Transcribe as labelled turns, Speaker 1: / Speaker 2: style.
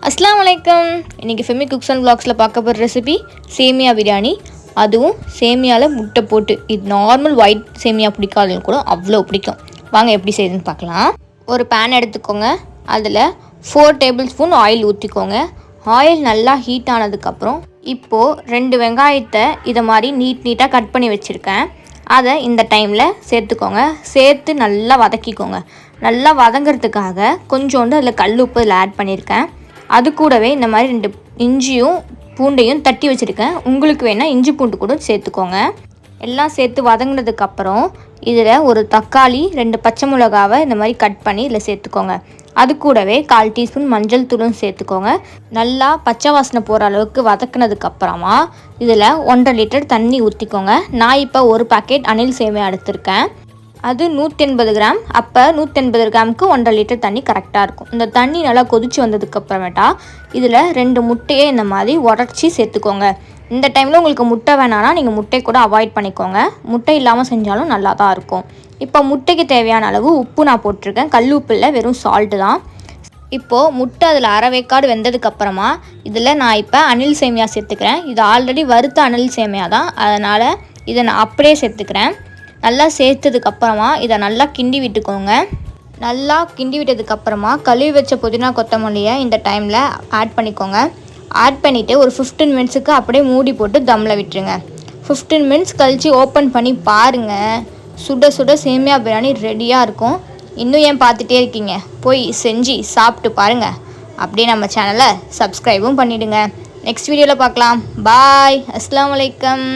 Speaker 1: அஸ்ஸலாமு அலைக்கும். இன்றைக்கி ஃபெமி குக்ஸ் அண்ட் வ்ளாக்ஸில் பார்க்க போகிற ரெசிபி சேமியா பிரியாணி. அதுவும் சேமியாவில் முட்டை போட்டு. இது நார்மல் ஒயிட் சேமியா பிடிக்காதுன்னு கூட அவ்வளோ பிடிக்கும். வாங்க எப்படி செய்யுதுன்னு பார்க்கலாம். ஒரு பேன் எடுத்துக்கோங்க. அதில் 4 டேபிள் ஸ்பூன் ஆயில் ஊற்றிக்கோங்க. ஆயில் நல்லா ஹீட் ஆனதுக்கப்புறம் இப்போது 2 வெங்காயத்தை இதை மாதிரி நீட்டாக கட் பண்ணி வச்சுருக்கேன். அதை இந்த டைமில் சேர்த்துக்கோங்க. சேர்த்து நல்லா வதக்கிக்கோங்க. நல்லா வதங்கிறதுக்காக கொஞ்சோண்டு அதில் கல் உப்பு இதில் ஆட் பண்ணியிருக்கேன். அது கூடவே இந்த மாதிரி 2 இஞ்சியும் பூண்டையும் தட்டி வச்சுருக்கேன். உங்களுக்கு வேணால் இஞ்சி பூண்டு கூட சேர்த்துக்கோங்க. எல்லாம் சேர்த்து வதங்கினதுக்கப்புறம் இதில் ஒரு தக்காளி 2 பச்சை மிளகாவை இந்த மாதிரி கட் பண்ணி இதில் சேர்த்துக்கோங்க. அது கூடவே 1/4 டீஸ்பூன் மஞ்சள் தூளும் சேர்த்துக்கோங்க. நல்லா பச்சை வாசனை போகிற அளவுக்கு வதக்கினதுக்கப்புறமா இதில் 1.5 லிட்டர் தண்ணி ஊற்றிக்கோங்க. நான் இப்போ ஒரு பாக்கெட் அணில் சேமியா எடுத்திருக்கேன். அது 180 கிராம். அப்போ 180 கிராமுக்கு 1.5 லிட்டர் தண்ணி கரெக்டாக இருக்கும். இந்த தண்ணி நல்லா கொதித்து வந்ததுக்கப்புறமேட்டா இதில் 2 முட்டையை இந்த மாதிரி உடச்சி சேர்த்துக்கோங்க. இந்த டைமில் உங்களுக்கு முட்டை வேணான்னா நீங்கள் முட்டை கூட அவாய்ட் பண்ணிக்கோங்க. முட்டை இல்லாமல் செஞ்சாலும் நல்லா தான் இருக்கும். இப்போ முட்டைக்கு தேவையான அளவு உப்பு நான் போட்டிருக்கேன். கல் உப்பு இல்லை, வெறும் சால்ட்டு தான். இப்போது முட்டை அதில் அரைவேக்காடு வெந்ததுக்கப்புறமா இதில் நான் இப்போ அணில் சேமியா சேர்த்துக்கிறேன். இது ஆல்ரெடி வறுத்த அணில் சேமியா தான், அதனால் இதை நான் அப்படியே சேர்த்துக்கிறேன். நல்லா சேர்த்ததுக்கப்புறமா இதை நல்லா கிண்டி விட்டுக்கோங்க. நல்லா கிண்டி விட்டதுக்கப்புறமா கழுவி வச்ச புதினா கொத்தமல்லியை இந்த டைமில் ஆட் பண்ணிக்கோங்க. ஆட் பண்ணிவிட்டு ஒரு 15 மினிட்ஸுக்கு அப்படியே மூடி போட்டு தம்மில் விட்டுருங்க. 15 மினிட்ஸ் கழித்து ஓப்பன் பண்ணி பாருங்கள். சுட சுட சேமியா பிரியாணி ரெடியாக இருக்கும். இன்னும் ஏன் பார்த்துட்டே இருக்கீங்க? போய் செஞ்சு சாப்பிட்டு பாருங்கள். அப்படியே நம்ம சேனலை சப்ஸ்கிரைபும் பண்ணிவிடுங்க. நெக்ஸ்ட் வீடியோவில் பார்க்கலாம். பாய். அஸ்ஸலாமு அலைக்கும்.